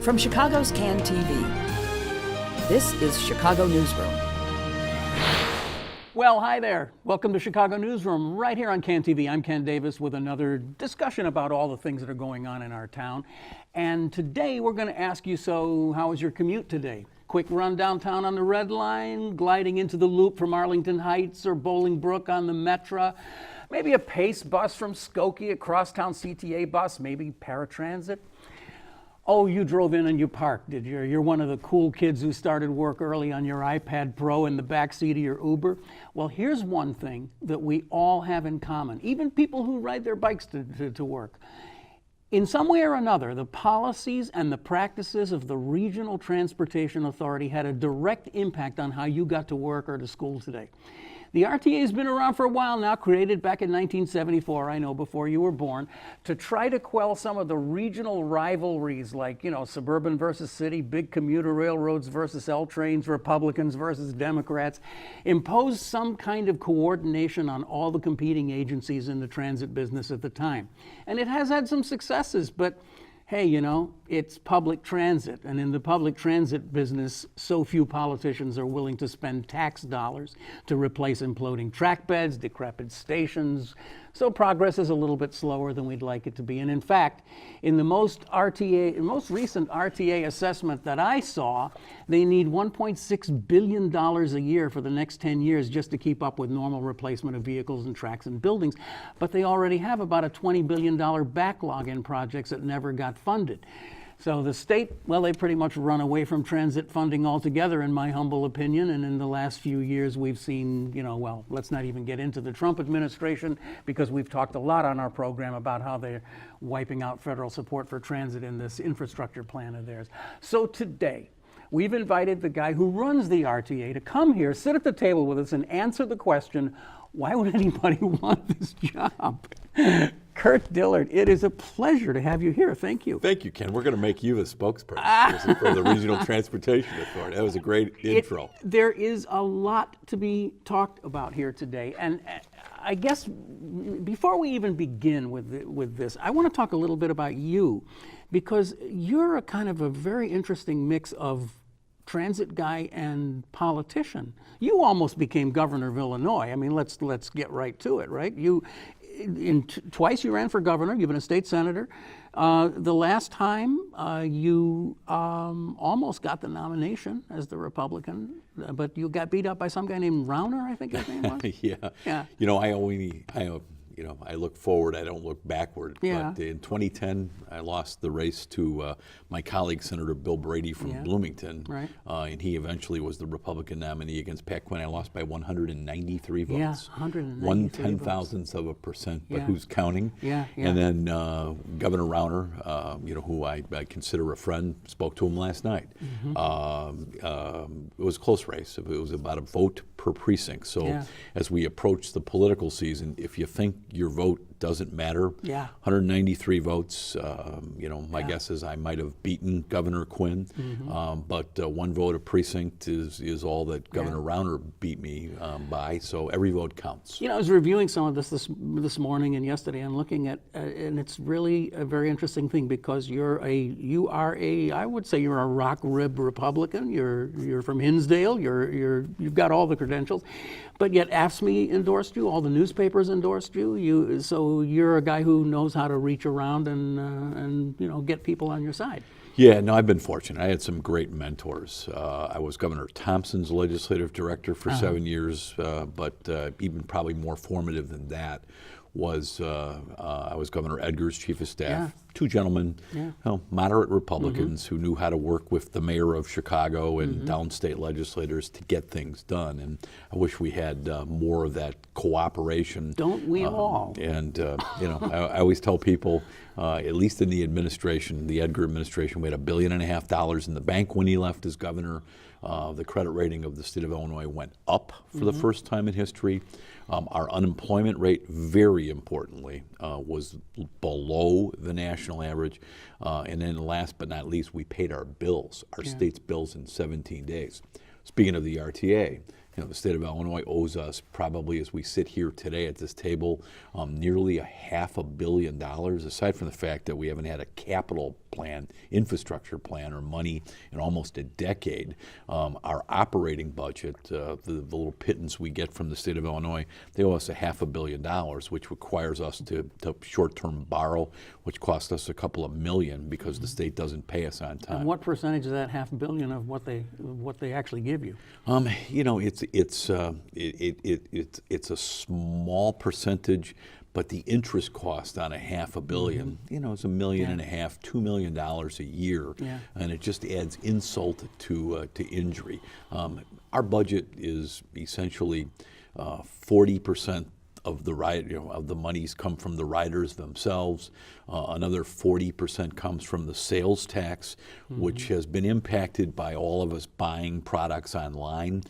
From Chicago's CAN TV, this is Chicago Newsroom. Well, hi there. Welcome to Chicago Newsroom, right here on CAN TV. I'm Ken Davis with another discussion about all the things that are going on in our town. And today we're going to ask you, so how was your commute today? Quick run downtown on the Red Line, gliding into the Loop from Arlington Heights or Bolingbrook on the Metra, maybe a Pace bus from Skokie, a crosstown CTA bus, maybe paratransit. Oh, you drove in and you parked, did you? You're one of the cool kids who started work early on your iPad Pro in the backseat of your Uber. Well, here's one thing that we all have in common, even people who ride their bikes to work. In some way or another, the policies and the practices of the Regional Transportation Authority had a direct impact on how you got to work or to school today. The RTA has been around for a while now, created back in 1974, I know, before you were born, to try to quell some of the regional rivalries like, suburban versus city, big commuter railroads versus L trains, Republicans versus Democrats, impose some kind of coordination on all the competing agencies in the transit business at the time. And it has had some successes, but hey, it's public transit, and in the public transit business, so few politicians are willing to spend tax dollars to replace imploding track beds, decrepit stations, so progress is a little bit slower than we'd like it to be. And in fact, in the most recent RTA assessment that I saw, they need $1.6 billion a year for the next 10 years just to keep up with normal replacement of vehicles and tracks and buildings. But they already have about a $20 billion backlog in projects that never got funded. So the state, well, they pretty much run away from transit funding altogether, in my humble opinion. And in the last few years, we've seen, well, let's not even get into the Trump administration, because we've talked a lot on our program about how they're wiping out federal support for transit in this infrastructure plan of theirs. So today, we've invited the guy who runs the RTA to come here, sit at the table with us, and answer the question, why would anybody want this job? Kurt Dillard, it is a pleasure to have you here. Thank you. Thank you, Ken. We're going to make you the spokesperson for the Regional Transportation Authority. That was a great intro. There is a lot to be talked about here today. And I guess before we even begin with this, I want to talk a little bit about you, because you're a kind of a very interesting mix of transit guy and politician. You almost became governor of Illinois. I mean, let's get right to it, right? Twice you ran for governor. You've been a state senator. The last time you almost got the nomination as the Republican, but you got beat up by some guy named Rauner, I think his name was. Yeah. I look forward, I don't look backward. Yeah. But in 2010, I lost the race to my colleague, Senator Bill Brady from Bloomington. Right. And he eventually was the Republican nominee against Pat Quinn. I lost by 193 votes. Yeah, 193 One 10,000th of a percent, but who's counting? Yeah. And then Governor Rauner, who I consider a friend, spoke to him last night. Mm-hmm. It was a close race. It was about a vote per precinct. So as we approach the political season, if you think your vote doesn't matter, 193 votes, my guess is I might have beaten Governor Quinn, but one vote a precinct is all that Governor Rauner beat me by, so every vote counts. I was reviewing some of this morning and yesterday, and looking at, and it's really a very interesting thing, because you are a I would say you're a rock rib Republican. You're from Hinsdale. You've got all the credentials, but yet AFSCME endorsed you. All the newspapers endorsed you. So you're a guy who knows how to reach around and get people on your side. Yeah, no, I've been fortunate. I had some great mentors. I was Governor Thompson's legislative director for 7 years, but even probably more formative than that was I was Governor Edgar's chief of staff. Two gentlemen, moderate Republicans who knew how to work with the mayor of Chicago and downstate legislators to get things done. And I wish we had more of that cooperation. Don't we all? And I always tell people, at least in the administration, the Edgar administration, we had $1.5 billion in the bank when he left as governor. The credit rating of the state of Illinois went up for the first time in history. Our unemployment rate, very importantly, was below the national average. And then last but not least, we paid our bills, our state's bills, in 17 days. Speaking of the RTA, the state of Illinois owes us, probably as we sit here today at this table, nearly $500 million, aside from the fact that we haven't had a capital plan, infrastructure plan, or money in almost a decade. Our operating budget, the little pittance we get from the state of Illinois, they owe us $500 million, which requires us to short-term borrow, which costs us a couple of million because the state doesn't pay us on time. And what percentage of that $500 million of what they actually give you? You know, it's a small percentage, but the interest cost on $500 million, you know, is $1.5 million, $2 million a year, and it just adds insult to injury. Our budget is essentially 40% of the of the monies come from the riders themselves. Another 40% comes from the sales tax, which has been impacted by all of us buying products online.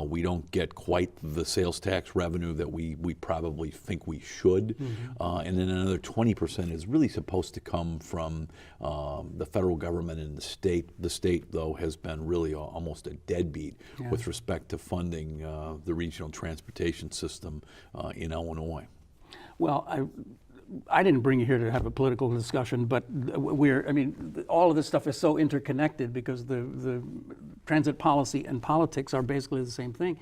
We don't get quite the sales tax revenue that we probably think we should. And then another 20% is really supposed to come from the federal government and the state. The state, though, has been really almost a deadbeat with respect to funding the regional transportation system in Illinois. Well, I didn't bring you here to have a political discussion, but all of this stuff is so interconnected because the transit policy and politics are basically the same thing.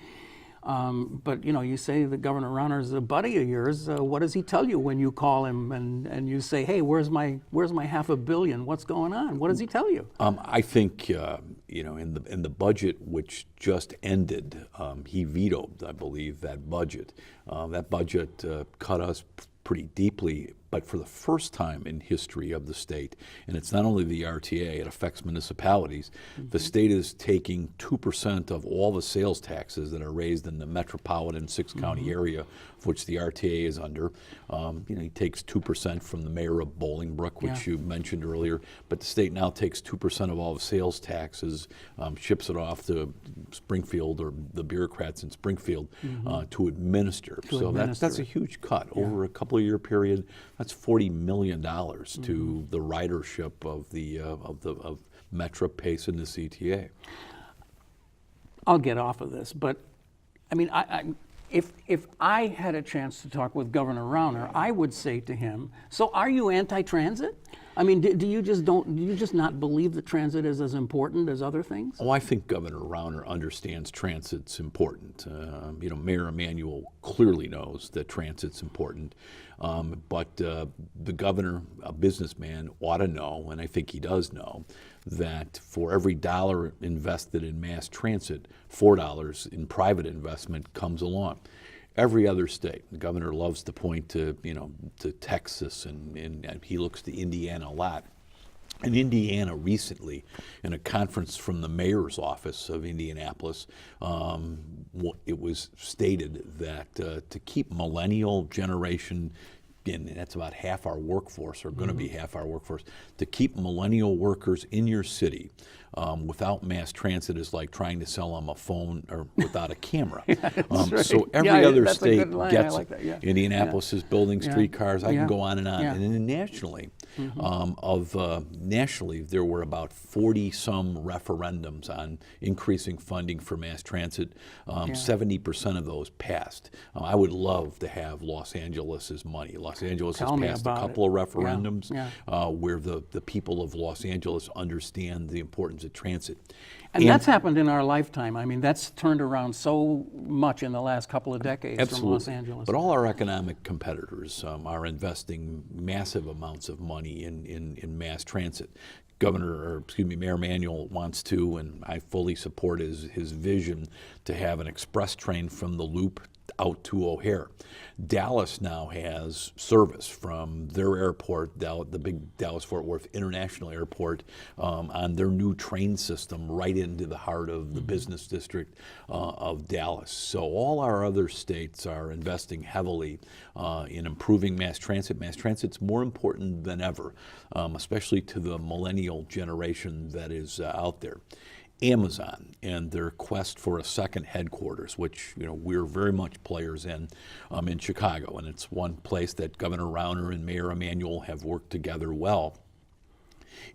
But you know, you say that Governor Rauner is a buddy of yours. What does he tell you when you call him and you say, "Hey, where's my $500 million? What's going on?" What does he tell you? I think you know, in the budget which just ended, he vetoed, I believe, that budget. That budget cut us pretty deeply, but for the first time in history of the state, and it's not only the RTA, it affects municipalities. The state is taking 2% of all the sales taxes that are raised in the metropolitan six-county area, of which the RTA is under. You know, he takes 2% from the mayor of Bolingbrook, which you mentioned earlier, but the state now takes 2% of all the sales taxes, ships it off to Springfield or the bureaucrats in Springfield to administer. That's a huge cut over a couple of year period. That's $40 million to the ridership of Metro, Pace, and the CTA. I'll get off of this, but I mean, if I had a chance to talk with Governor Rauner, I would say to him, "So are you anti-transit? I mean, do you just not believe that transit is as important as other things?" Oh, I think Governor Rauner understands transit's important. You know, Mayor Emanuel clearly knows that transit's important, but the governor, a businessman, ought to know, and I think he does know, that for every $1 invested in mass transit, $4 in private investment comes along. Every other state, the governor loves to point to, you know, to Texas, and he looks to Indiana a lot. In Indiana recently, in a conference from the mayor's office of Indianapolis, it was stated that to keep millennial generation, and that's about half our workforce, or going to be half our workforce, to keep millennial workers in your city without mass transit is like trying to sell them a phone or without a camera. Right. So every other that's a state good line. gets I like that. Indianapolis is building streetcars. I can go on. And then nationally, nationally, there were about 40-some referendums on increasing funding for mass transit. 70% of those passed. I would love to have Los Angeles's money. Los Angeles has passed a couple of referendums where the people of Los Angeles understand the importance of transit. And that's happened in our lifetime. I mean, that's turned around so much in the last couple of decades from Los Angeles. But all our economic competitors are investing massive amounts of money in mass transit. Mayor Emanuel wants to, and I fully support his vision to have an express train from the Loop out to O'Hare. Dallas now has service from their airport, the big Dallas-Fort Worth International Airport, on their new train system right into the heart of the business district of Dallas. So all our other states are investing heavily in improving mass transit. Mass transit's more important than ever, especially to the millennial generation that is out there. Amazon and their quest for a second headquarters, which we're very much players in Chicago, and it's one place that Governor Rauner and Mayor Emanuel have worked together well.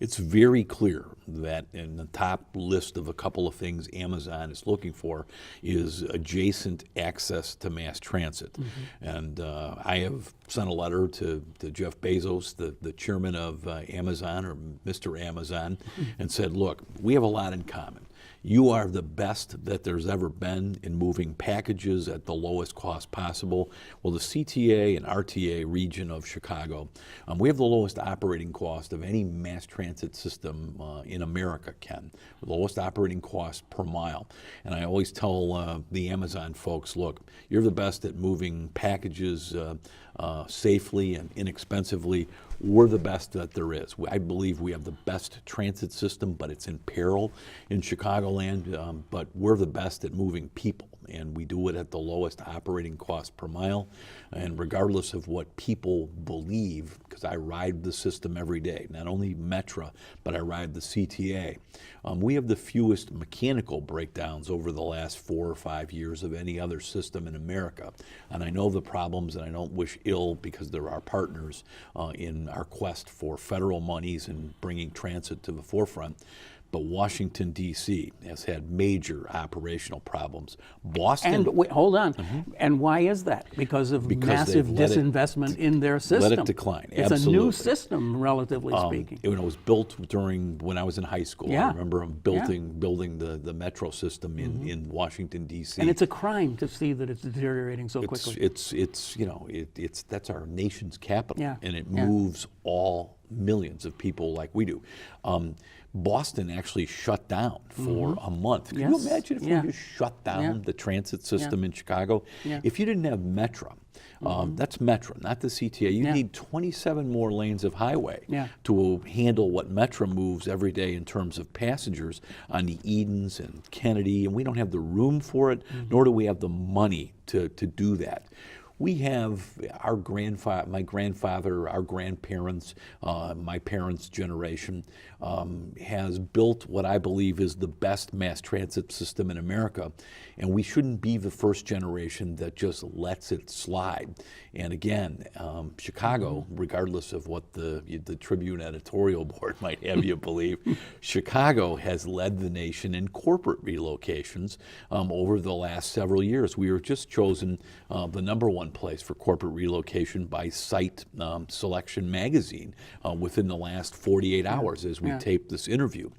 It's very clear that in the top list of a couple of things Amazon is looking for is adjacent access to mass transit. And I have sent a letter to Jeff Bezos, the chairman of Amazon, or Mr. Amazon, and said, look, we have a lot in common. You are the best that there's ever been in moving packages at the lowest cost possible. Well, the CTA and RTA region of Chicago, we have the lowest operating cost of any mass transit system in America, Ken. The lowest operating cost per mile. And I always tell the Amazon folks, look, you're the best at moving packages safely and inexpensively. We're the best that there is. I believe we have the best transit system, but it's in peril in Chicagoland. But we're the best at moving people, and we do it at the lowest operating cost per mile. And regardless of what people believe, because I ride the system every day, not only Metra, but I ride the CTA, we have the fewest mechanical breakdowns over the last 4 or 5 years of any other system in America. And I know the problems, and I don't wish ill because they're our partners in our quest for federal monies and bringing transit to the forefront. But Washington, D.C. has had major operational problems. Boston... And wait, hold on. And why is that? Because massive disinvestment in their system. Let it decline. It's Absolutely. a new system, relatively speaking. It was built when I was in high school. Yeah. I remember building the metro system in Washington, D.C. And it's a crime to see that it's deteriorating so quickly. It's that's our nation's capital, Yeah. and it moves all millions of people like we do. Boston actually shut down for a month. Can you imagine if we just shut down the transit system in Chicago? Yeah. If you didn't have Metra, that's Metra, not the CTA. You need 27 more lanes of highway to handle what Metra moves every day in terms of passengers on the Edens and Kennedy, and we don't have the room for it, nor do we have the money to do that. We have my grandfather, our grandparents, my parents' generation has built what I believe is the best mass transit system in America, and we shouldn't be the first generation that just lets it slide. And again, Chicago, regardless of what the Tribune editorial board might have you believe, Chicago has led the nation in corporate relocations over the last several years. We were just chosen the #1 place for corporate relocation by Site Selection Magazine within the last 48 hours as we tape this interview.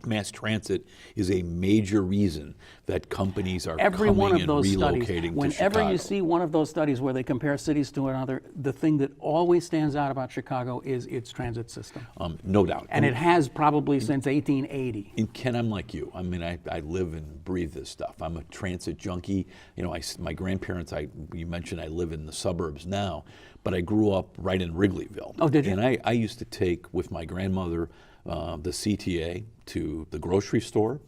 Mass transit is a major reason that companies are coming and relocating to Chicago. Whenever you see one of those studies where they compare cities to another, the thing that always stands out about Chicago is its transit system. No doubt. And it has probably since 1880. And Ken, I'm like you. I mean, I live and breathe this stuff. I'm a transit junkie. You know, my grandparents, you mentioned I live in the suburbs now, but I grew up right in Wrigleyville. Oh, did you? And I used to take with my grandmother the CTA to the grocery store,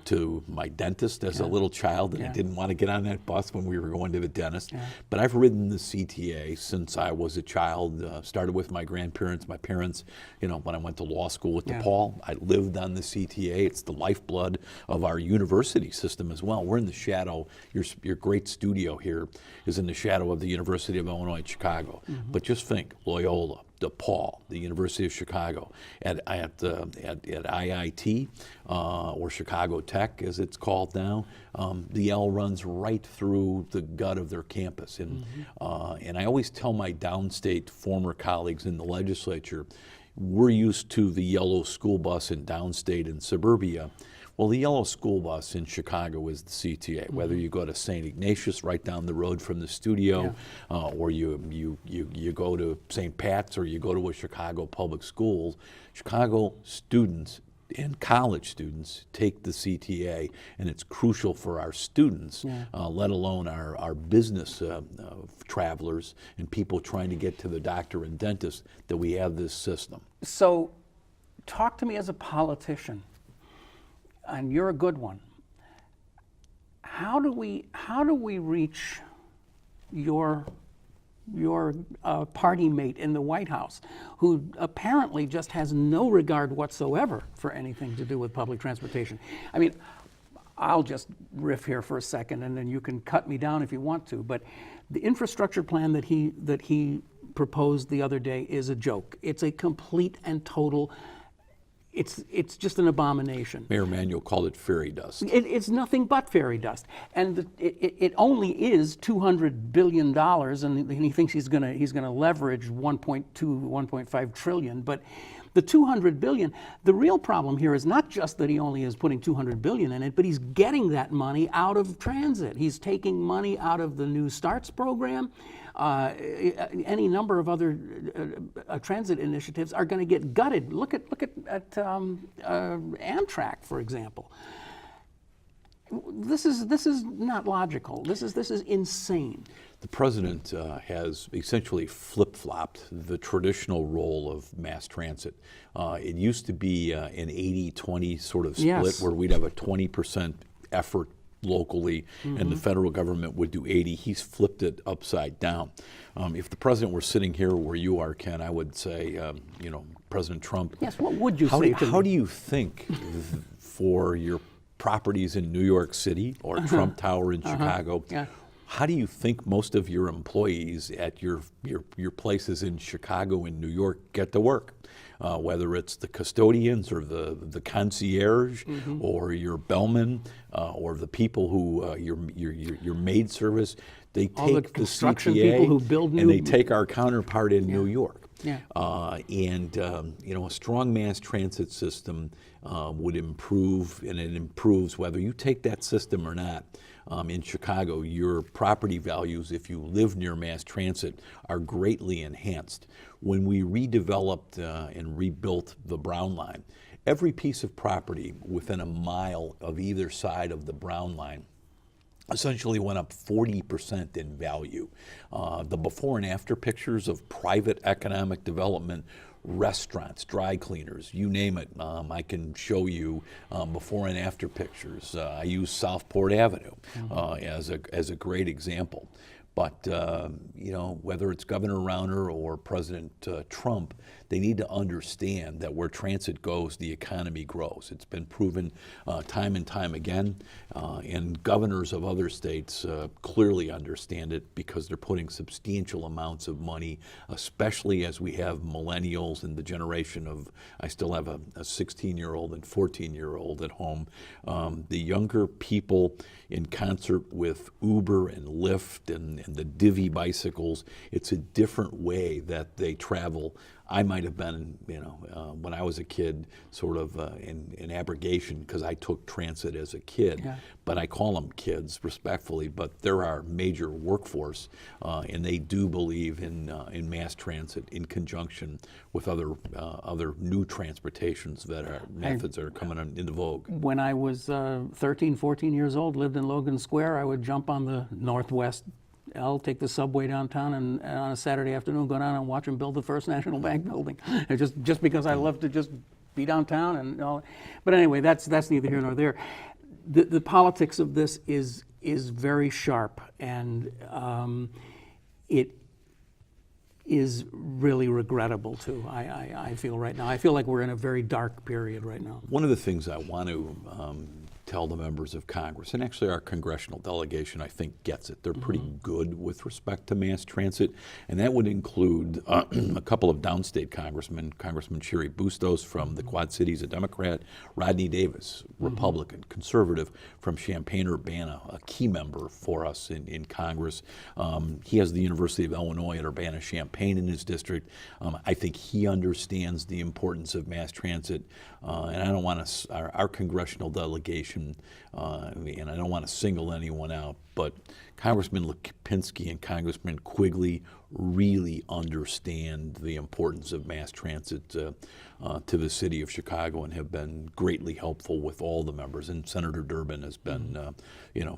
to my dentist as a little child, and I didn't want to get on that bus when we were going to the dentist. But I've ridden the CTA since I was a child, started with my grandparents, my parents, you know, when I went to law school with DePaul, I lived on the CTA. It's the lifeblood of our university system as well. We're in the shadow, your great studio here is in the shadow of the University of Illinois at Chicago. But just think, Loyola, DePaul, the University of Chicago, at IIT, or Chicago Tech as it's called now, the L runs right through the gut of their campus. And I always tell my downstate former colleagues in the legislature, we're used to the yellow school bus in downstate and suburbia. Well, the yellow school bus in Chicago is the CTA. Whether you go to St. Ignatius right down the road from the studio, or you go to St. Pat's, or you go to a Chicago public school, Chicago students and college students take the CTA, and it's crucial for our students, let alone our business travelers and people trying to get to the doctor and dentist, that we have this system. So, talk to me as a politician. And you're a good one. How do we reach your party mate in the White House, who apparently just has no regard whatsoever for anything to do with public transportation? I mean, I'll just riff here for a second, and then you can cut me down if you want to. But the infrastructure plan that he proposed the other day is a joke. It's a complete and total, it's just an abomination. Mayor Emanuel called it fairy dust. It's nothing but fairy dust, and it only is $200 billion, and he thinks he's going to leverage 1.2, 1.5 trillion. But the 200 billion, the real problem here is not just that he only is putting 200 billion in it, but he's getting that money out of transit. He's taking money out of the New Starts program. Any number of other transit initiatives are going to get gutted. Look at Amtrak, for example. This is not logical. This is insane. The president has essentially flip-flopped the traditional role of mass transit. It used to be an 80-20 sort of split, Yes. where we'd have a 20% effort locally and the federal government would do 80. He's flipped it upside down. If the president were sitting here where you are, Ken, I would say, President Trump. Yes, what would you say to How me? do you think for your properties in New York City or Trump Tower in Chicago, Yeah. how do you think most of your employees at your places in Chicago and New York get to work? Whether it's the custodians or the concierge or your bellman or the people who your maid service, they All the take the construction CTA people who build and new- they take our counterpart in New York. Yeah. A strong mass transit system would improve, and it improves whether you take that system or not. In Chicago, your property values, if you live near mass transit, are greatly enhanced. When we redeveloped and rebuilt the Brown Line, every piece of property within a mile of either side of the Brown Line essentially went up 40% in value. The before and after pictures of private economic development, restaurants, dry cleaners, you name it, I can show you before and after pictures. I use Southport Avenue as a great example. But whether it's Governor Rauner or President Trump, they need to understand that where transit goes, the economy grows. It's been proven time and time again, and governors of other states clearly understand it because they're putting substantial amounts of money, especially as we have millennials and the generation of, I still have a 16-year-old and 14-year-old at home. The younger people, in concert with Uber and Lyft and the Divvy bicycles, it's a different way that they travel. I might have been, when I was a kid, sort of in abrogation because I took transit as a kid. Yeah. But I call them kids respectfully. But they're our major workforce, and they do believe in mass transit in conjunction with other new transportations methods that are coming into vogue. When I was 13, 14 years old, lived in Logan Square, I would jump on the Northwest L, take the subway downtown, and on a Saturday afternoon go down and watch them build the First National Bank building. just because I love to just be downtown and all. But anyway, that's neither here nor there. The politics of this is very sharp, and it is really regrettable too. I feel right now. I feel like we're in a very dark period right now. One of the things I want to tell the members of Congress, and actually our congressional delegation, I think, gets it. They're pretty good with respect to mass transit, and that would include a couple of downstate congressmen, Congressman Sherry Bustos from the Quad Cities, a Democrat, Rodney Davis, Republican, conservative, from Champaign-Urbana, a key member for us in Congress. He has the University of Illinois at Urbana-Champaign in his district. I think he understands the importance of mass transit, and I don't want to, our congressional delegation, and I don't want to single anyone out, but Congressman Lipinski and Congressman Quigley really understand the importance of mass transit to the city of Chicago and have been greatly helpful with all the members. And Senator Durbin has been,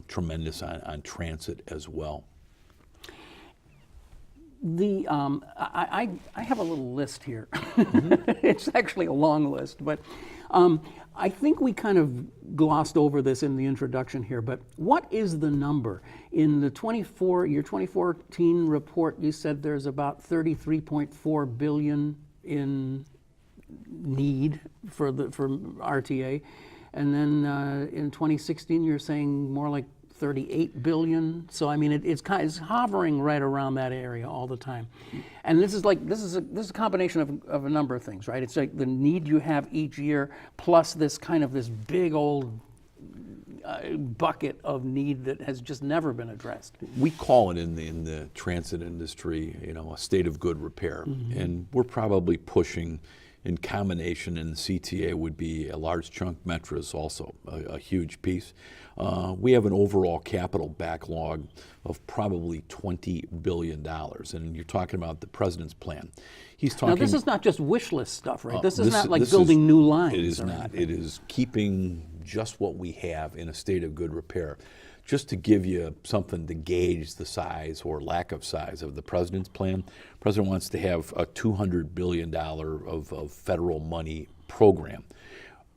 tremendous on transit as well. I have a little list here. It's actually a long list, but I think we kind of glossed over this in the introduction here, but what is the number? In the your 2014 report, you said there's about $33.4 billion in need for RTA, and then in 2016 you're saying more like 38 billion. So I mean, it's hovering right around that area all the time. And this is a combination of a number of things, right? It's like the need you have each year plus this big old bucket of need that has just never been addressed. We call it in the transit industry, a state of good repair, and we're probably pushing. In combination, and the CTA would be a large chunk. Metra's also a huge piece. We have an overall capital backlog of probably $20 billion, and you're talking about the president's plan. He's talking. Now, this is not just wish list stuff, right? This is not like building new lines. It is not. It is keeping just what we have in a state of good repair. Just to give you something to gauge the size or lack of size of the president's plan, the president wants to have a $200 billion of federal money program.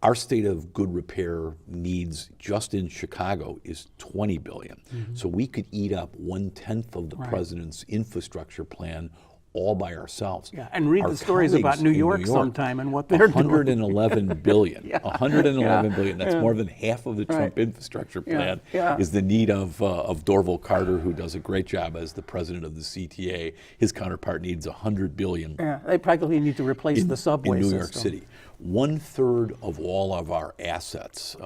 Our state of good repair needs just in Chicago is $20 billion. So we could eat up 1/10 of the president's infrastructure plan all by ourselves. Yeah, and read the stories about New York sometime and what they're doing. $111 billion. $111 billion. That's more than half of the Trump infrastructure plan is the need of Dorval Carter, who does a great job as the president of the CTA. His counterpart needs $100 billion. Yeah, they practically need to replace the subway in New system. York City. 1/3 of all of our assets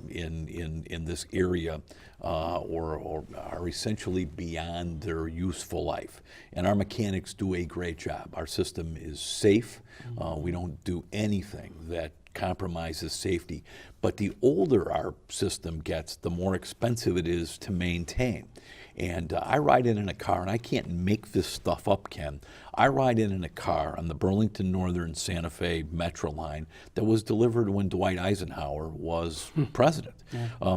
in this area or are essentially beyond their useful life. And our mechanics do a great job. Our system is safe. We don't do anything that compromises safety. But the older our system gets, the more expensive it is to maintain. And I ride in a car, and I can't make this stuff up, Ken. I ride in a car on the Burlington Northern Santa Fe Metro line that was delivered when Dwight Eisenhower was president.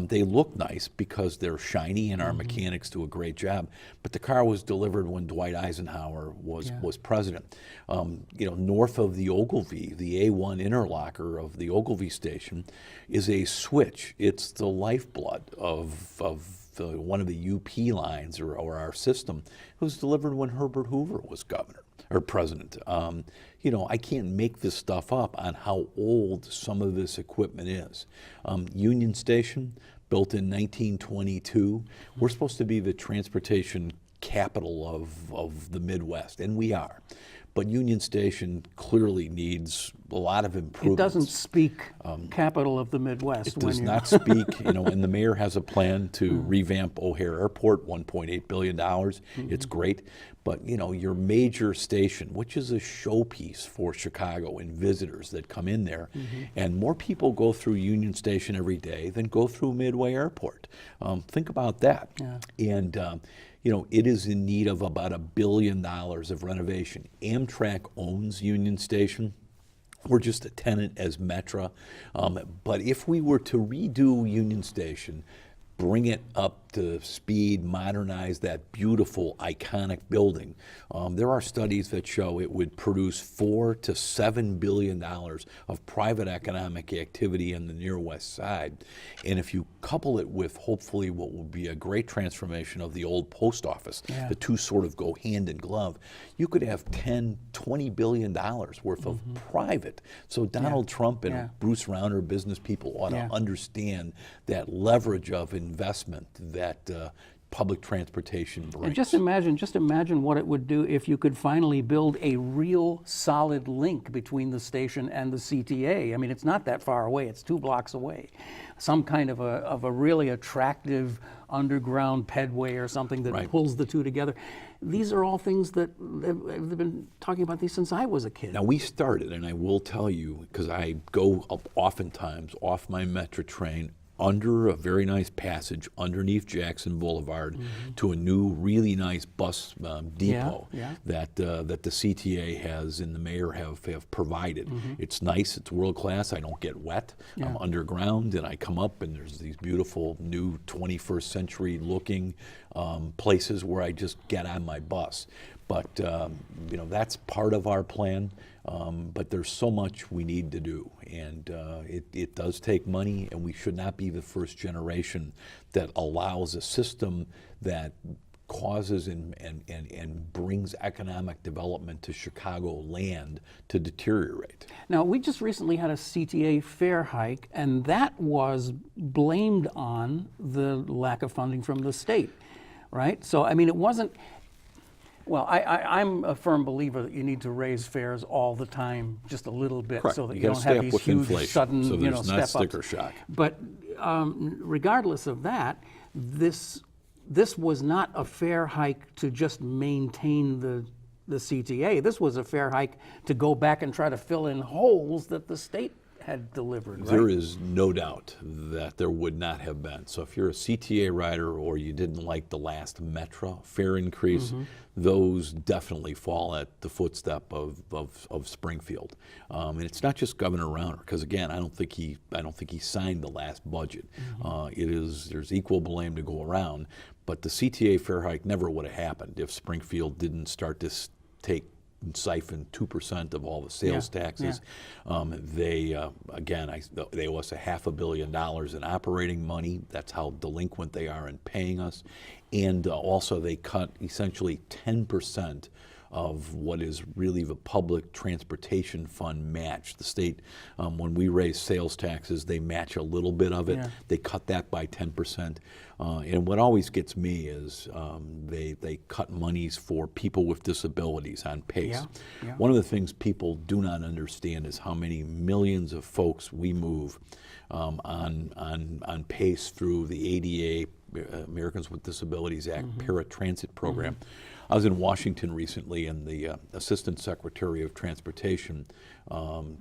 They look nice because they're shiny and our mechanics do a great job, but the car was delivered when Dwight Eisenhower was president. North of the Ogilvie, the A1 interlocker of the Ogilvie station is a switch. It's the lifeblood of one of the UP lines or our system. It was delivered when Herbert Hoover was governor or president. I can't make this stuff up on how old some of this equipment is. Union Station, built in 1922. We're supposed to be the transportation capital of the Midwest, and we are. But Union Station clearly needs a lot of improvements. It doesn't speak capital of the Midwest. It does not speak, and the mayor has a plan to revamp O'Hare Airport, $1.8 billion. It's great. But, your major station, which is a showpiece for Chicago and visitors that come in there, and more people go through Union Station every day than go through Midway Airport. Think about that. Yeah. And, it is in need of about $1 billion of renovation. Amtrak owns Union Station. We're just a tenant as Metra. But if we were to redo Union Station, bring it up to speed, modernize that beautiful, iconic building, there are studies that show it would produce $4 to $7 billion of private economic activity in the near west side. And if you couple it with hopefully what will be a great transformation of the old post office, the two sort of go hand in glove, you could have $10, $20 billion worth of private. So Donald Trump and Bruce Rauner business people ought to understand that leverage of investment that public transportation brings. And just imagine what it would do if you could finally build a real solid link between the station and the CTA. I mean, it's not that far away, it's 2 blocks away. Some kind of a really attractive underground pedway or something that pulls the two together. These are all things that they've been talking about these since I was a kid. Now we started, and I will tell you, because I go up oftentimes off my Metro train under a very nice passage underneath Jackson Boulevard to a new, really nice bus depot that the CTA has and the mayor have provided. It's nice, it's world class, I don't get wet. I'm underground and I come up and there's these beautiful new 21st century looking places where I just get on my bus. But that's part of our plan. But there's so much we need to do, and it does take money, and we should not be the first generation that allows a system that causes and brings economic development to Chicagoland to deteriorate. Now, we just recently had a CTA fare hike, and that was blamed on the lack of funding from the state, right? So, I mean, it wasn't. Well, I'm a firm believer that you need to raise fares all the time, just a little bit, Correct. so that You you gotta don't stay have up these with huge, inflation, sudden, so there's not step-ups. sticker shock. But regardless of that, this was not a fare hike to just maintain the CTA. This was a fare hike to go back and try to fill in holes that the state had delivered, right? There is no doubt that there would not have been. So if you're a CTA rider or you didn't like the last Metra fare increase, those definitely fall at the footstep of Springfield. And it's not just Governor Rauner, because again, I don't think he signed the last budget. There's equal blame to go around, but the CTA fare hike never would have happened if Springfield didn't start to siphon 2% of all the sales taxes. They owe us $500 million in operating money. That's how delinquent they are in paying us. And also they cut essentially 10% of what is really the public transportation fund match. The state, when we raise sales taxes, they match a little bit of it. They cut that by 10%. And what always gets me is they cut monies for people with disabilities on PACE. One of the things people do not understand is how many millions of folks we move on PACE through the ADA, Americans with Disabilities Act paratransit program. I was in Washington recently, and the Assistant Secretary of Transportation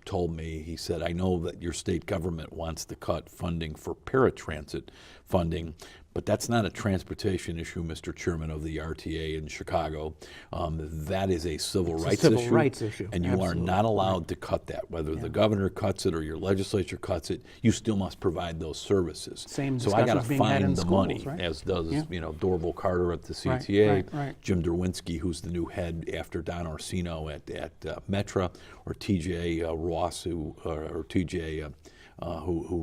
told me, he said, I know that your state government wants to cut funding for paratransit funding, but that's not a transportation issue, Mr. Chairman of the RTA in Chicago. That is a civil rights issue. And you are not allowed to cut that. Whether the governor cuts it or your legislature cuts it, you still must provide those services. So I got to find the schools, money, right? as does Dorval Carter at the CTA, right. Jim Derwinski, who's the new head after Don Orsino at Metra, or TJ Ross, who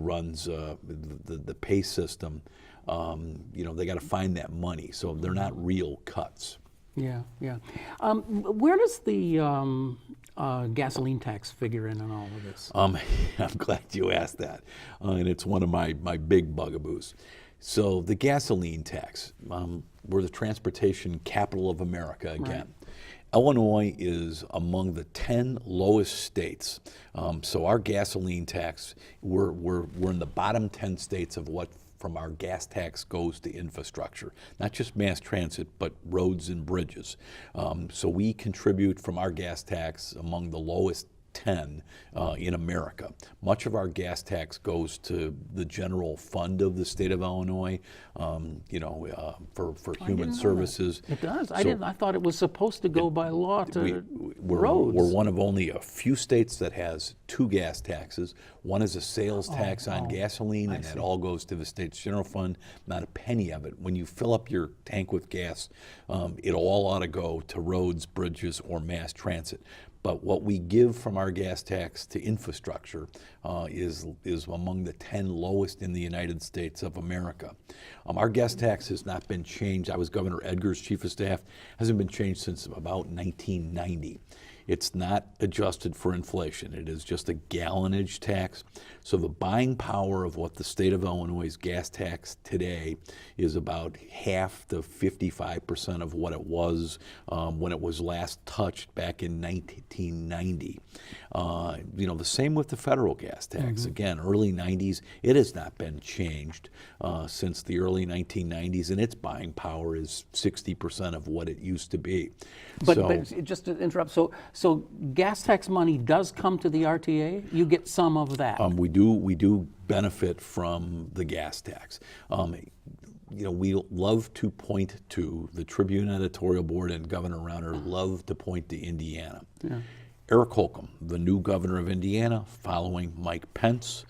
runs the PACE system. They got to find that money, so they're not real cuts. Where does the gasoline tax figure in all of this? I'm glad you asked that, and it's one of my big bugaboos. So the gasoline tax, we're the transportation capital of America again. Right. Illinois is among the 10 lowest states. So our gasoline tax, we're in the bottom 10 states of what from our gas tax goes to infrastructure, not just mass transit, but roads and bridges. So we contribute from our gas tax among the lowest 10 in America. Much of our gas tax goes to the general fund of the state of Illinois, for human services. It does. I thought it was supposed to go by law to roads. We're one of only a few states that has 2 gas taxes. One is a sales tax on gasoline, and that all goes to the state's general fund. Not a penny of it. When you fill up your tank with gas, it all ought to go to roads, bridges, or mass transit. But what we give from our gas tax to infrastructure is among the 10 lowest in the United States of America. Our gas tax has not been changed. I was Governor Edgar's chief of staff. Hasn't been changed since about 1990. It's not adjusted for inflation. It is just a gallonage tax. So the buying power of what the state of Illinois' gas tax today is about half to 55% of what it was when it was last touched back in 1990. The same with the federal gas tax. Again, early 90s, it has not been changed since the early 1990s, and its buying power is 60% of what it used to be. But just to interrupt, so gas tax money does come to the RTA? You get some of that? We do benefit from the gas tax. We love to point to the Tribune editorial board, and Governor Rauner love to point to Indiana. Eric Holcomb, the new governor of Indiana, following Mike Pence,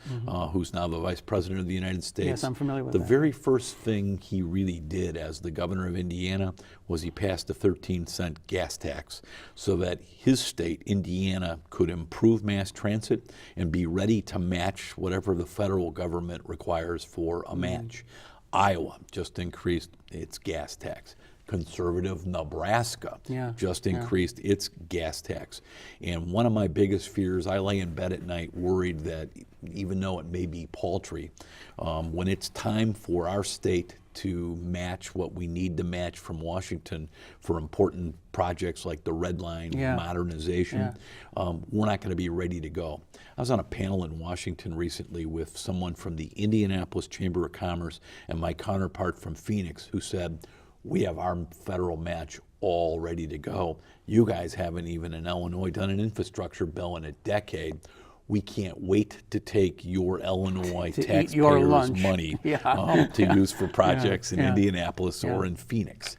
who's now the vice president of the United States. Yes, I'm familiar with that. The very first thing he really did as the governor of Indiana was he passed a 13-cent gas tax so that his state, Indiana, could improve mass transit and be ready to match whatever the federal government requires for a match. Iowa just increased its gas tax. conservative Nebraska Yeah, just yeah. increased its gas tax. And one of my biggest fears, I lay in bed at night worried that even though it may be paltry, when it's time for our state to match what we need to match from Washington for important projects like the Red Line Yeah. modernization, we're not going to be ready to go. I was on a panel in Washington recently with someone from the Indianapolis Chamber of Commerce and my counterpart from Phoenix who said, we have our federal match all ready to go. You guys haven't even in Illinois done an infrastructure bill in a decade. We can't wait to take your Illinois To eat taxpayers' your lunch. money Yeah. to use for projects in Yeah. Indianapolis or Yeah. in Phoenix.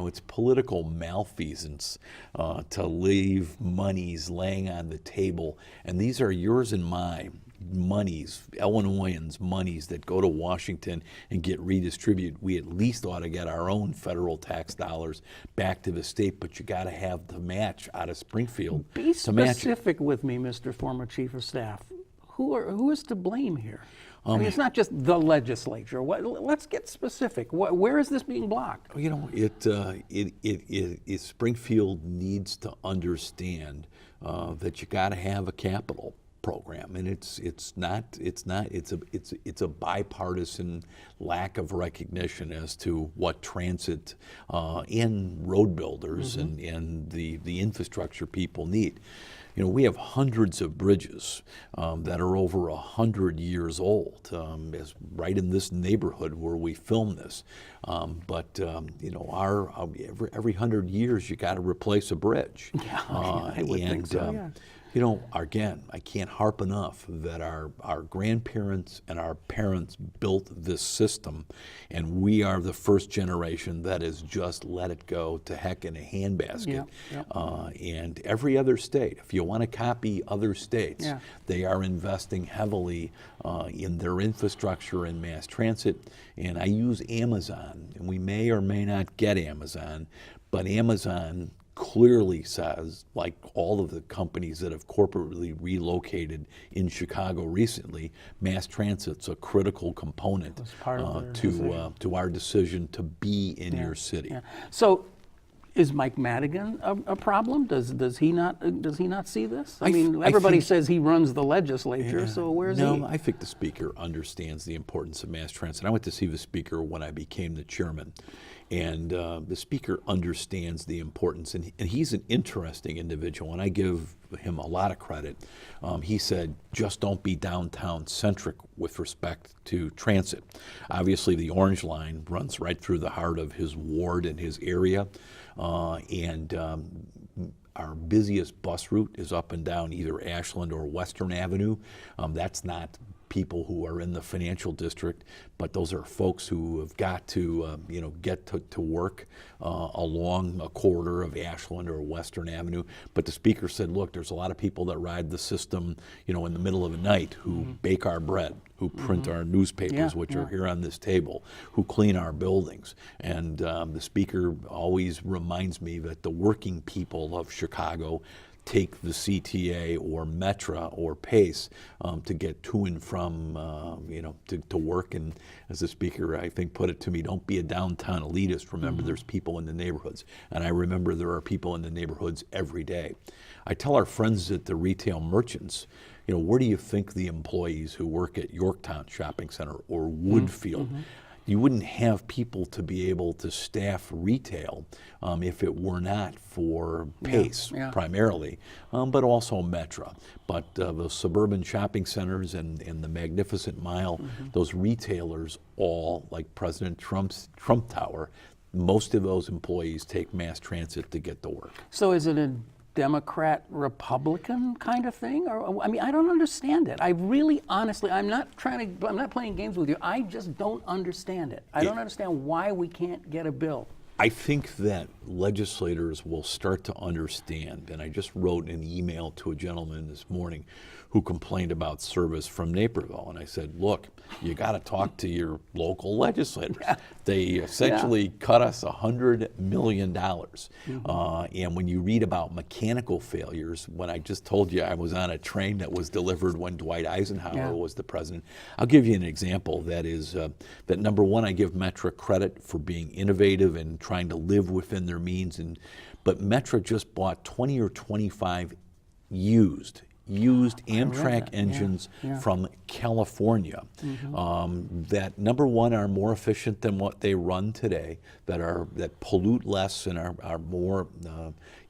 It's political malfeasance to leave monies laying on the table. And these are yours and mine. Monies, Illinoisans' monies that go to Washington and get redistributed. We at least ought to get our own federal tax dollars back to the state, but you got to have the match out of Springfield Be to match it. specific with me, Mr. Former Chief of Staff. Who is to blame here? I mean, it's not just the legislature. Let's get specific. Where is this being blocked? You know, Springfield needs to understand that you got to have a capital program, and it's a bipartisan lack of recognition as to what transit and road builders and the infrastructure people need. You know, we have hundreds of bridges that are over 100 years old, as right in this neighborhood where we film this. Every 100 years you got to replace a bridge. Yeah, I would think so. Yeah. You know, again, I can't harp enough that our grandparents and our parents built this system, and we are the first generation that has just let it go to heck in a handbasket. Yeah, And every other state, if you want to copy other states, Yeah. they are investing heavily in their infrastructure and mass transit. And I use Amazon, and we may or may not get Amazon, but Amazon clearly says, like all of the companies that have corporately relocated in Chicago recently, mass transit's a critical component part of their decision. to our decision to be in your city. Yeah. So, is Mike Madigan a problem? Does he not see this? I mean, everybody says he runs the legislature. So where's he? No, I think the speaker understands the importance of mass transit. I went to see the speaker when I became the chairman, and the speaker understands the importance, and he's an interesting individual, and I give him a lot of credit. He said, just don't be downtown centric with respect to transit. Obviously, the Orange Line runs right through the heart of his ward and his area, our busiest bus route is up and down either Ashland or Western Avenue. That's not people who are in the financial district, but those are folks who have got to, get to work along a corridor of Ashland or Western Avenue. But the speaker said, look, there's a lot of people that ride the system, in the middle of the night, who bake our bread, who print our newspapers, which are here on this table, who clean our buildings. And the speaker always reminds me that the working people of Chicago take the CTA or Metra or PACE to get to and from, to work. And as the speaker, I think, put it to me, don't be a downtown elitist. Remember, there's people in the neighborhoods. And I remember there are people in the neighborhoods every day. I tell our friends at the retail merchants, where do you think the employees who work at Yorktown Shopping Center or Woodfield, you wouldn't have people to be able to staff retail if it were not for PACE primarily, but also Metra. But the suburban shopping centers and the Magnificent Mile, those retailers all, like President Trump's Trump Tower, most of those employees take mass transit to get to work. So is it a Democrat-Republican kind of thing? Or, I mean, I don't understand it. I really, honestly, I'm not playing games with you. I just don't understand it. I don't understand why we can't get a bill. I think that legislators will start to understand, and I just wrote an email to a gentleman this morning who complained about service from Naperville. And I said, look, you got to talk to your local legislators. Yeah. They essentially cut us $100 million. And when you read about mechanical failures, when I just told you I was on a train that was delivered when Dwight Eisenhower was the president, I'll give you an example that is that number one, I give Metra credit for being innovative and trying to live within their means. But Metra just bought 20 or 25 used Amtrak engines from California that number one are more efficient than what they run today, that pollute less and are more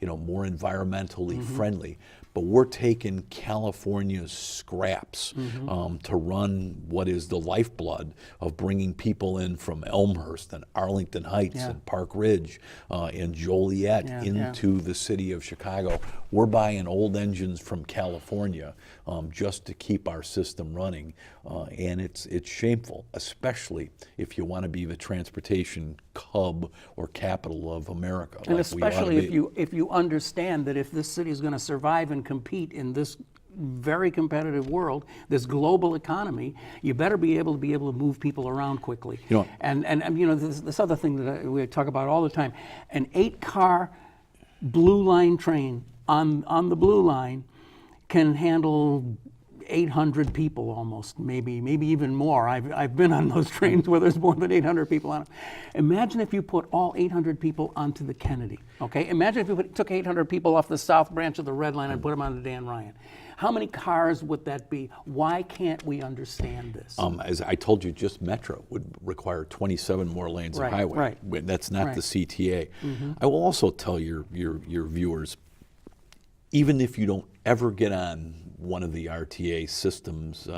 more environmentally friendly. But we're taking California's scraps to run what is the lifeblood of bringing people in from Elmhurst and Arlington Heights and Park Ridge and Joliet into the city of Chicago. We're buying old engines from California just to keep our system running, and it's shameful, especially if you want to be the transportation hub or capital of America. And especially if you understand that if this city is going to survive and compete in this very competitive world, this global economy, you better be able to move people around quickly. And this other thing that we talk about all the time, an 8-car Blue Line train on the Blue Line can handle 800 people almost, maybe even more. I've been on those trains where there's more than 800 people on them. Imagine if you put all 800 people onto the Kennedy, okay? Imagine if you took 800 people off the South Branch of the Red Line and put them on the Dan Ryan. How many cars would that be? Why can't we understand this? As I told you, just Metra would require 27 more lanes of highway. That's not the CTA. I will also tell your viewers, even if you don't ever get on one of the RTA systems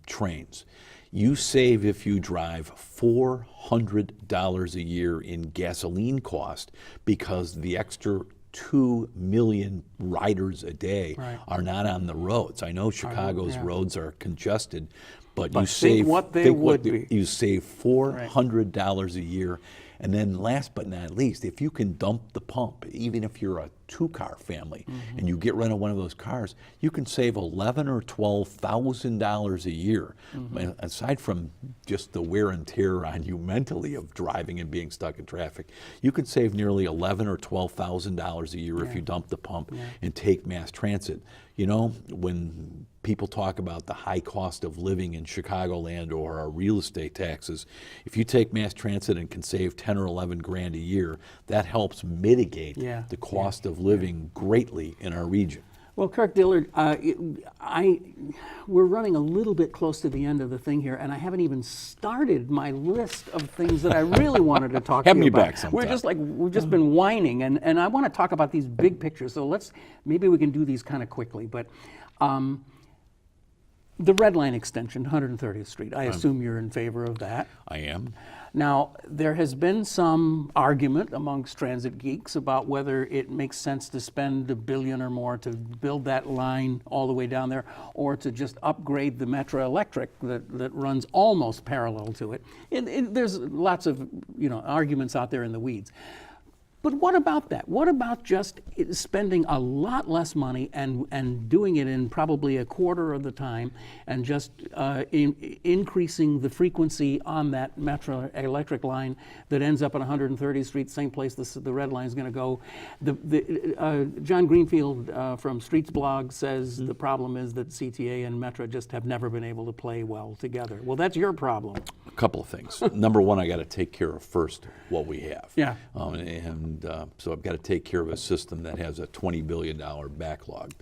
trains, you save, if you drive, $400 a year in gasoline cost, because the extra 2 million riders a day are not on the roads. I know Chicago's roads are congested, but you save you save $400 a year. And then last but not least, if you can dump the pump, even if you're a 2-car family and you get rid of one of those cars, you can save $11,000 or $12,000 a year. Aside from just the wear and tear on you mentally of driving and being stuck in traffic, you can save nearly $11,000 or $12,000 a year if you dump the pump and take mass transit. You know, when people talk about the high cost of living in Chicagoland or our real estate taxes, if you take mass transit and can save 10 or 11 grand a year, that helps mitigate the cost of living greatly in our region. Well, Kirk Dillard, we're running a little bit close to the end of the thing here, and I haven't even started my list of things that I really wanted to talk to you about. Have me back sometime. We've just been whining, and I want to talk about these big pictures. So maybe we can do these kind of quickly. But the Red Line extension, 130th Street, I assume you're in favor of that. I am. Now, there has been some argument amongst transit geeks about whether it makes sense to spend $1 billion or more to build that line all the way down there, or to just upgrade the Metra Electric that runs almost parallel to it. There's lots of arguments out there in the weeds. But what about that? What about just spending a lot less money and doing it in probably a quarter of the time, and just increasing the frequency on that Metro electric line that ends up on 130th Street, same place the Red Line is going to go? John Greenfield from Streets Blog says the problem is that CTA and Metro just have never been able to play well together. Well, that's your problem. A couple of things. Number one, I got to take care of first what we have. Yeah. So I've got to take care of a system that has a $20 billion backlog.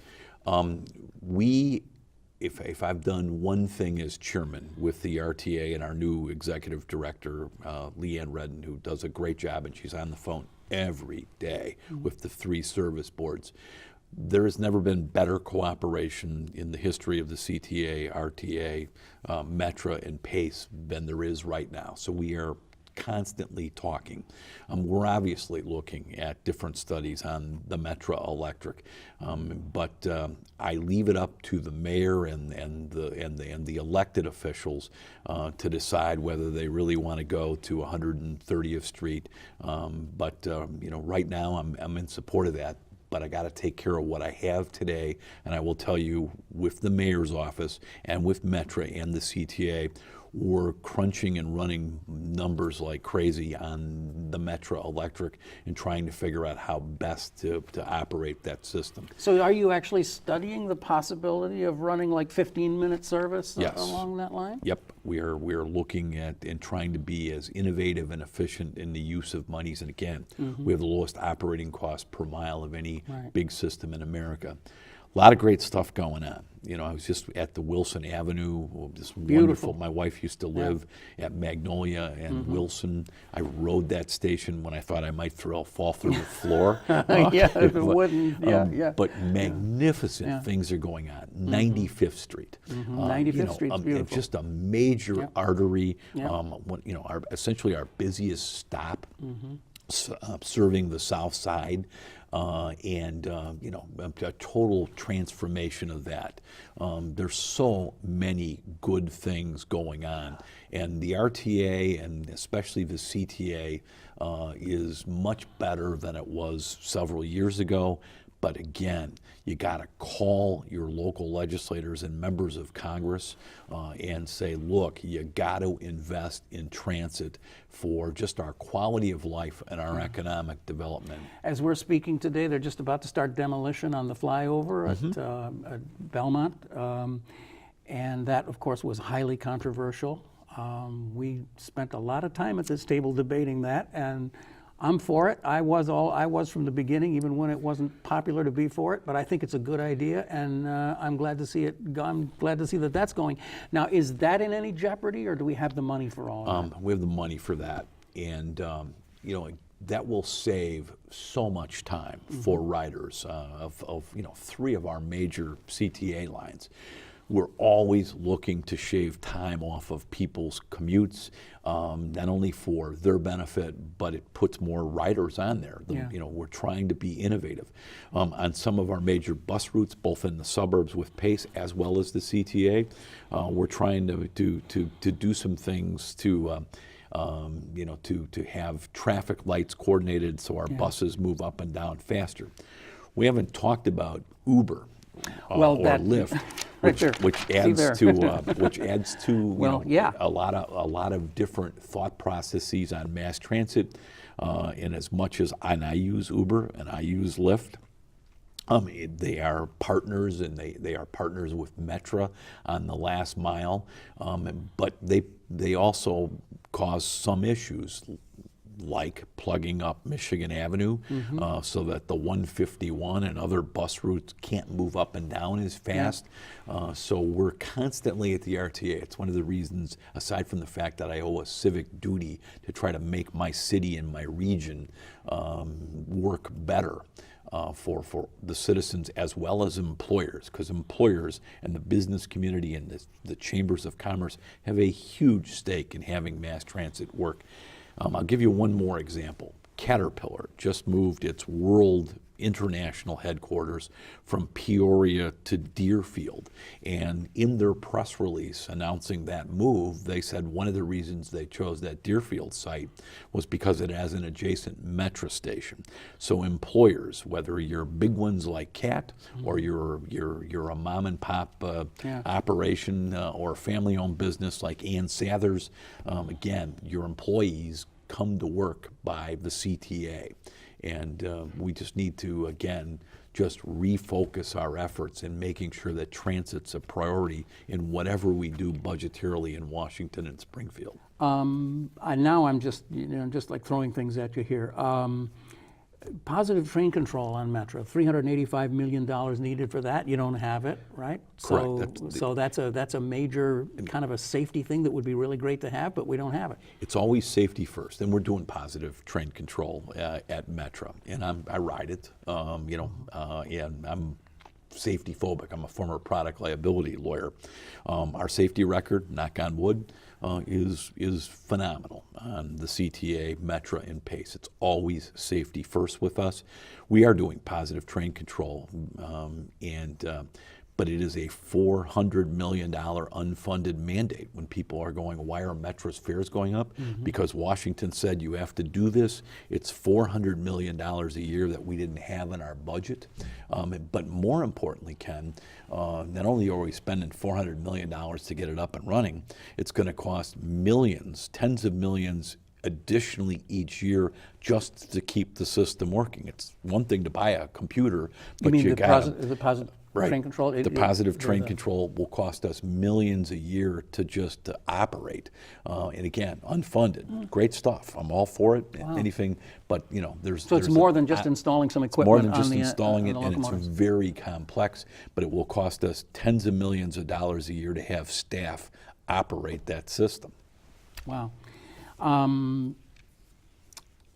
If I've done one thing as chairman with the RTA and our new executive director, Leanne Redden, who does a great job, and she's on the phone every day with the 3 service boards, there has never been better cooperation in the history of the CTA, RTA, Metra, and PACE than there is right now. So we are constantly talking. We're obviously looking at different studies on the Metra Electric, but I leave it up to the mayor and the elected officials to decide whether they really want to go to 130th Street. But right now I'm in support of that. but I got to take care of what I have today. And I will tell you, with the mayor's office and with Metra and the CTA, we're crunching and running numbers like crazy on the Metra Electric and trying to figure out how best to operate that system. So are you actually studying the possibility of running like 15-minute service Yes. along that line? Yep, we are looking at and trying to be as innovative and efficient in the use of monies. And again, we have the lowest operating cost per mile of any big system in America. A lot of great stuff going on. You know, I was just at the Wilson Avenue, this wonderful. My wife used to live at Magnolia and Wilson. I rode that station when I thought I might fall through the floor. If it wouldn't. But magnificent things are going on. 95th Street. 95th Street's beautiful. Just a major artery. Essentially our busiest stop. Serving the south side, a total transformation of that. There's so many good things going on, and the RTA and especially the CTA is much better than it was several years ago. But again, you got to call your local legislators and members of Congress and say, look, you got to invest in transit for just our quality of life and our economic development. As we're speaking today, they're just about to start demolition on the flyover at Belmont. And that, of course, was highly controversial. We spent a lot of time at this table debating that, and I'm for it. I was from the beginning, even when it wasn't popular to be for it. But I think it's a good idea, and I'm glad to see it. I'm glad to see that that's going. Now, is that in any jeopardy, or do we have the money for all of that? We have the money for that, and that will save so much time for riders of 3 of our major CTA lines. We're always looking to shave time off of people's commutes, not only for their benefit, but it puts more riders on there. We're trying to be innovative. On some of our major bus routes, both in the suburbs with PACE as well as the CTA, we're trying to do some things to have traffic lights coordinated so our buses move up and down faster. We haven't talked about Uber or Lyft. Which adds to a lot of different thought processes on mass transit. And as much as I use Uber and I use Lyft, they are partners, and they are partners with Metra on the last mile. But they also cause some issues, like plugging up Michigan Avenue so that the 151 and other bus routes can't move up and down as fast. So we're constantly at the RTA. It's one of the reasons, aside from the fact that I owe a civic duty to try to make my city and my region work better for the citizens as well as employers, because employers and the business community and the chambers of commerce have a huge stake in having mass transit work. I'll give you one more example. Caterpillar just moved its world international headquarters from Peoria to Deerfield. And in their press release announcing that move, they said one of the reasons they chose that Deerfield site was because it has an adjacent Metra station. So employers, whether you're big ones like CAT or you're a mom and pop operation or a family-owned business like Ann Sathers, again, your employees come to work by the CTA. And we just need to, again, just refocus our efforts in making sure that transit's a priority in whatever we do budgetarily in Washington and Springfield. Now I'm just, just like throwing things at you here. Positive train control on Metra, $385 million needed for that. You don't have it, right? Correct. So that's a major kind of a safety thing that would be really great to have, but we don't have it. It's always safety first, and we're doing positive train control at Metra, and I ride it, and I'm safety phobic. I'm a former product liability lawyer. Our safety record, knock on wood, is phenomenal on the CTA, Metra, and PACE. It's always safety first with us. We are doing positive train control, but it is a $400 million unfunded mandate when people are going, why are Metro's fares going up? Because Washington said you have to do this. It's $400 million a year that we didn't have in our budget. But more importantly, Ken, not only are we spending $400 million to get it up and running, it's going to cost millions, tens of millions additionally each year just to keep the system working. It's one thing to buy a computer, but you got the positive train control? The positive train control will cost us millions a year to operate. And again, unfunded. Great stuff. I'm all for it. Anything, but there's So it's more than just installing some equipment. More than just on the, installing it, on the and it's locomotives. very complex. But it will cost us tens of millions of dollars a year to have staff operate that system. Wow.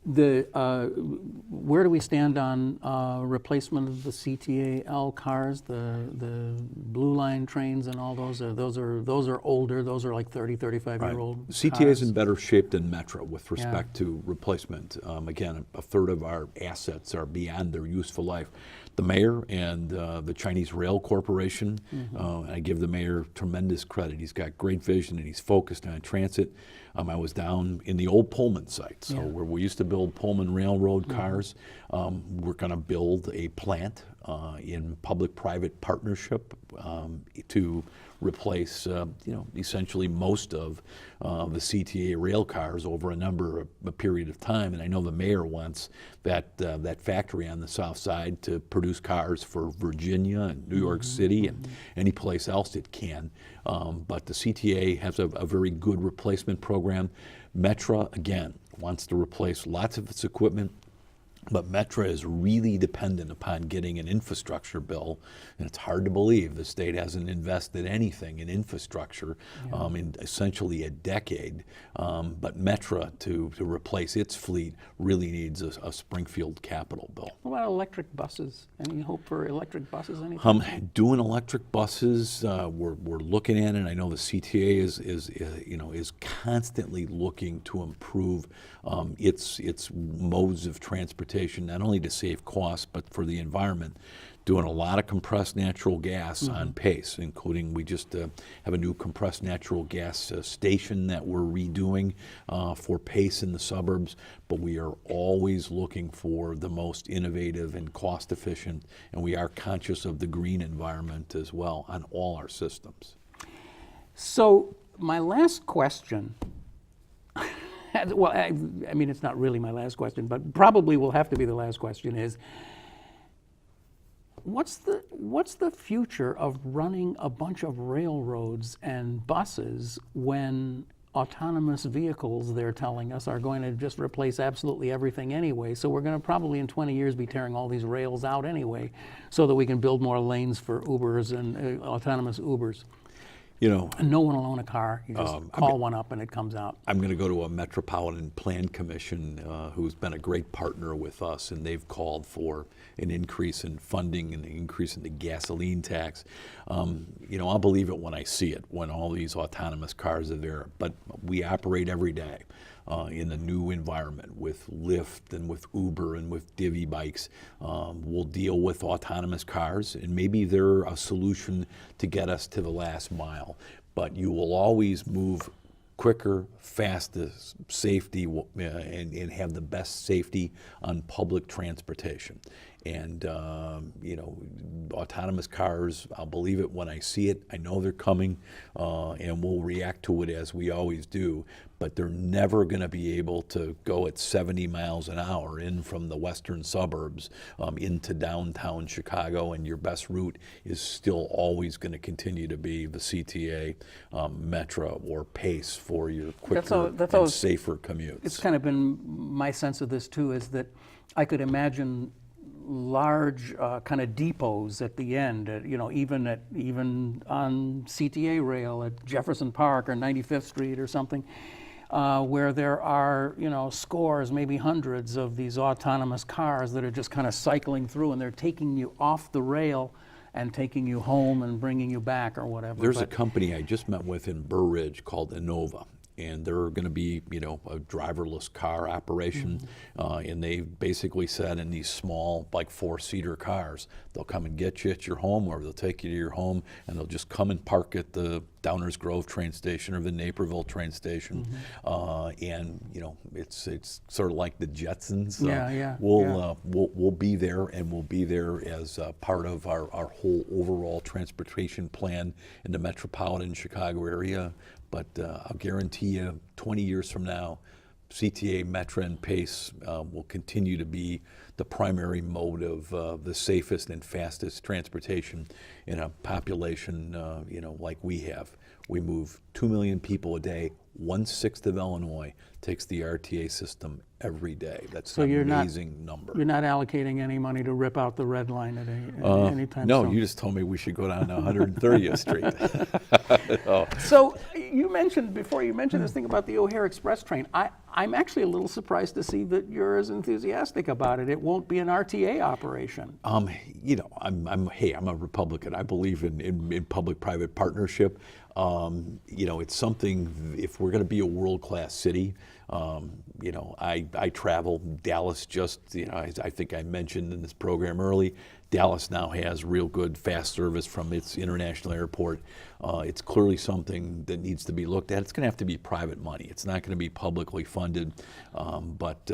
Where do we stand on replacement of the CTA-L cars, the Blue Line trains and all those? Those are older. Those are like 30, 35-year-old CTA is cars. in better shape than Metro with respect to replacement. Again, a third of our assets are beyond their useful life. The mayor and the Chinese Rail Corporation, I give the mayor tremendous credit. He's got great vision and he's focused on transit. I was down in the old Pullman site, so where we used to build Pullman Railroad cars. We're going to build a plant in public-private partnership to replace, essentially most of the CTA rail cars over a period of time. And I know the mayor wants that factory on the south side to produce cars for Virginia and New York City and any place else it can. But the CTA has a very good replacement program. Metra, again, wants to replace lots of its equipment. But Metra is really dependent upon getting an infrastructure bill, and it's hard to believe the state hasn't invested anything in infrastructure in essentially a decade. But Metra, to replace its fleet, really needs a Springfield capital bill. What about electric buses? Any hope for electric buses? Anything? Doing electric buses, we're looking at it. I know the CTA is constantly looking to improve its modes of transportation, not only to save costs, but for the environment. Doing a lot of compressed natural gas on pace, including we just have a new compressed natural gas station that we're redoing for pace in the suburbs. But we are always looking for the most innovative and cost efficient, and we are conscious of the green environment as well on all our systems. So my last question, well, I mean, it's not really my last question, but probably will have to be the last question, is what's the future of running a bunch of railroads and buses when autonomous vehicles, they're telling us, are going to just replace absolutely everything anyway? So we're going to probably in 20 years be tearing all these rails out anyway so that we can build more lanes for Ubers and autonomous Ubers. And no one will own a car. You just call one up and it comes out. I'm going to go to a Metropolitan Plan Commission who's been a great partner with us, and they've called for an increase in funding and an increase in the gasoline tax. I'll believe it when I see it, when all these autonomous cars are there. But we operate every day in the new environment with Lyft and with Uber and with Divvy bikes. We'll deal with autonomous cars, and maybe they're a solution to get us to the last mile. But you will always move quicker, fastest, safety, and have the best safety on public transportation. And autonomous cars, I'll believe it when I see it. I know they're coming, and we'll react to it as we always do. But they're never going to be able to go at 70 miles an hour in from the western suburbs into downtown Chicago, and your best route is still always going to continue to be the CTA, Metro, or Pace for your quicker and safer commutes. It's kind of been my sense of this too, is that I could imagine large kind of depots at the end, even on CTA rail at Jefferson Park or 95th Street or something, where there are scores, maybe hundreds of these autonomous cars that are just kind of cycling through, and they're taking you off the rail and taking you home and bringing you back or whatever. There's a company I just met with in Burr Ridge called Innova. and they're going to be, a driverless car operation. And they basically said in these small, like 4-seater cars, they'll come and get you at your home, or they'll take you to your home, and they'll just come and park at the Downers Grove train station or the Naperville train station. And it's sort of like the Jetsons. We'll be there, and we'll be there as part of our whole overall transportation plan in the metropolitan Chicago area. But I'll guarantee you, 20 years from now, CTA, Metra, and PACE will continue to be the primary mode of the safest and fastest transportation in a population, like we have. We move 2 million people a day. 1/6 of Illinois takes the RTA system every day. That's an amazing number. You're not allocating any money to rip out the red line at any time No, soon. you just told me we should go down to 130th Street. So you mentioned this thing about the O'Hare Express train. I'm actually a little surprised to see that you're as enthusiastic about it. It won't be an RTA operation. I'm a Republican. I believe in public-private partnership. It's something, if we're going to be a world-class city, I travel. Dallas I think I mentioned in this program early, Dallas now has real good fast service from its international airport. It's clearly something that needs to be looked at. It's going to have to be private money. It's not going to be publicly funded, but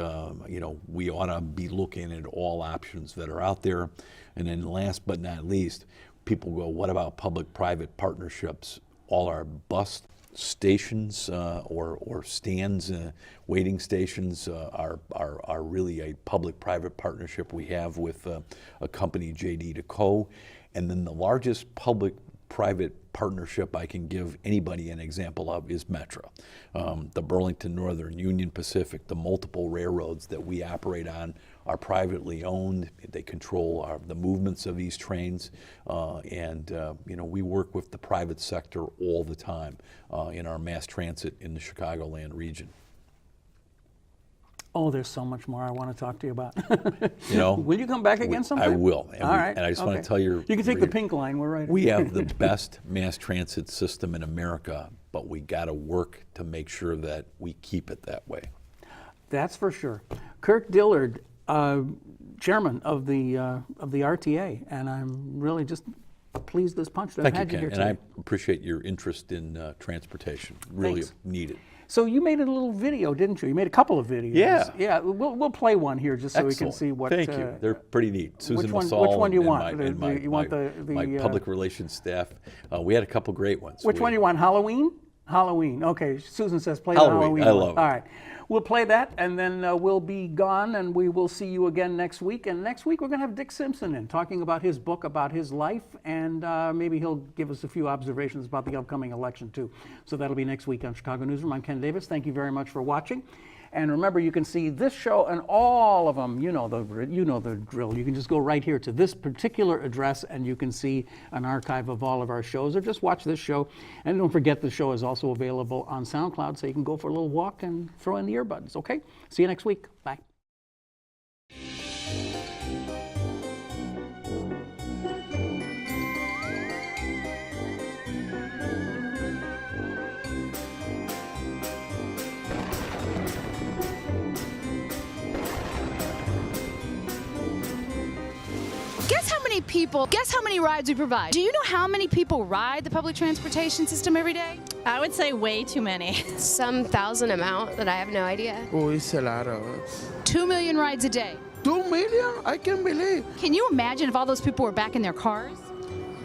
we ought to be looking at all options that are out there. And then last but not least, people go, what about public-private partnerships? All our bus stations or stands, waiting stations are really a public-private partnership we have with a company, JD & Co. And then the largest public-private partnership I can give anybody an example of is Metra. The Burlington Northern, Union Pacific, the multiple railroads that we operate on are privately owned. They control the movements of these trains, and we work with the private sector all the time in our mass transit in the Chicagoland region. Oh, there's so much more I want to talk to you about. Will you come back again sometime? I will. All right. And I just want to tell you. You can take the pink line. We're right. We have the best mass transit system in America, but we got to work to make sure that we keep it that way. That's for sure. Kirk Dillard, chairman of the RTA, and I'm really just pleased as punch to have had you here today. And I appreciate your interest in transportation. Really needed. So you made a little video, didn't you? You made a couple of videos. Yeah. Yeah. We'll play one here just so we can see what. Thank you. They're pretty neat. Susan Which Massal one do you want? My public relations staff. We had a couple great ones. Which one do you want? Halloween? Halloween. Okay. Susan says play the Halloween. I love it. All right. We'll play that, and then we'll be gone, and we will see you again next week. And next week, we're going to have Dick Simpson in, talking about his book, about his life, and maybe he'll give us a few observations about the upcoming election, too. So that'll be next week on Chicago Newsroom. I'm Ken Davis. Thank you very much for watching. And remember, you can see this show and all of them. You know the drill. You can just go right here to this particular address, and you can see an archive of all of our shows, or just watch this show. And don't forget, the show is also available on SoundCloud, so you can go for a little walk and throw in the earbuds. Okay? See you next week. Bye. Guess how many rides we provide? Do you know how many people ride the public transportation system every day? I would say way too many. Some thousand amount that I have no idea. Oh, it's a lot of us. 2 million rides a day. 2 million? I can't believe. Can you imagine if all those people were back in their cars?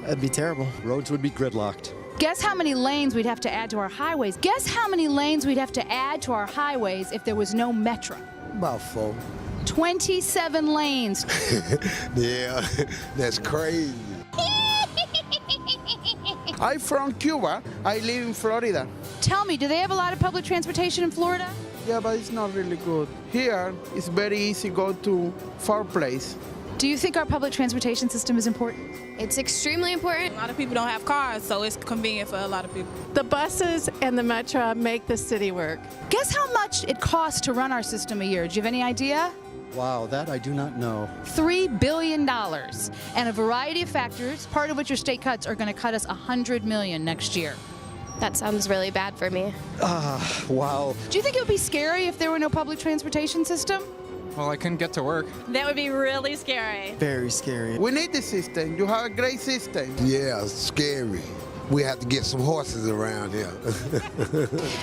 That'd be terrible. Roads would be gridlocked. Guess how many lanes we'd have to add to our highways? Guess how many lanes we'd have to add to our highways if there was no Metra? About 4. 27 lanes. Yeah, that's crazy. I'm from Cuba. I live in Florida. Tell me, do they have a lot of public transportation in Florida? Yeah, but it's not really good. Here, it's very easy to go to far place. Do you think our public transportation system is important? It's extremely important. A lot of people don't have cars, so it's convenient for a lot of people. The buses and the Metro make the city work. Guess how much it costs to run our system a year? Do you have any idea? Wow, that I do not know. $3 billion. And a variety of factors, part of which are state cuts, are going to cut us $100 million next year. That sounds really bad for me. Wow. Do you think it would be scary if there were no public transportation system? Well, I couldn't get to work. That would be really scary. Very scary. We need the system. You have a great system. Yeah, it's scary. We have to get some horses around here.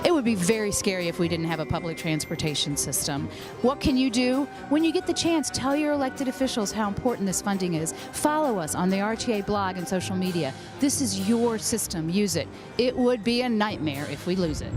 It would be very scary if we didn't have a public transportation system. What can you do? When you get the chance, tell your elected officials how important this funding is. Follow us on the RTA blog and social media. This is your system. Use it. It would be a nightmare if we lose it.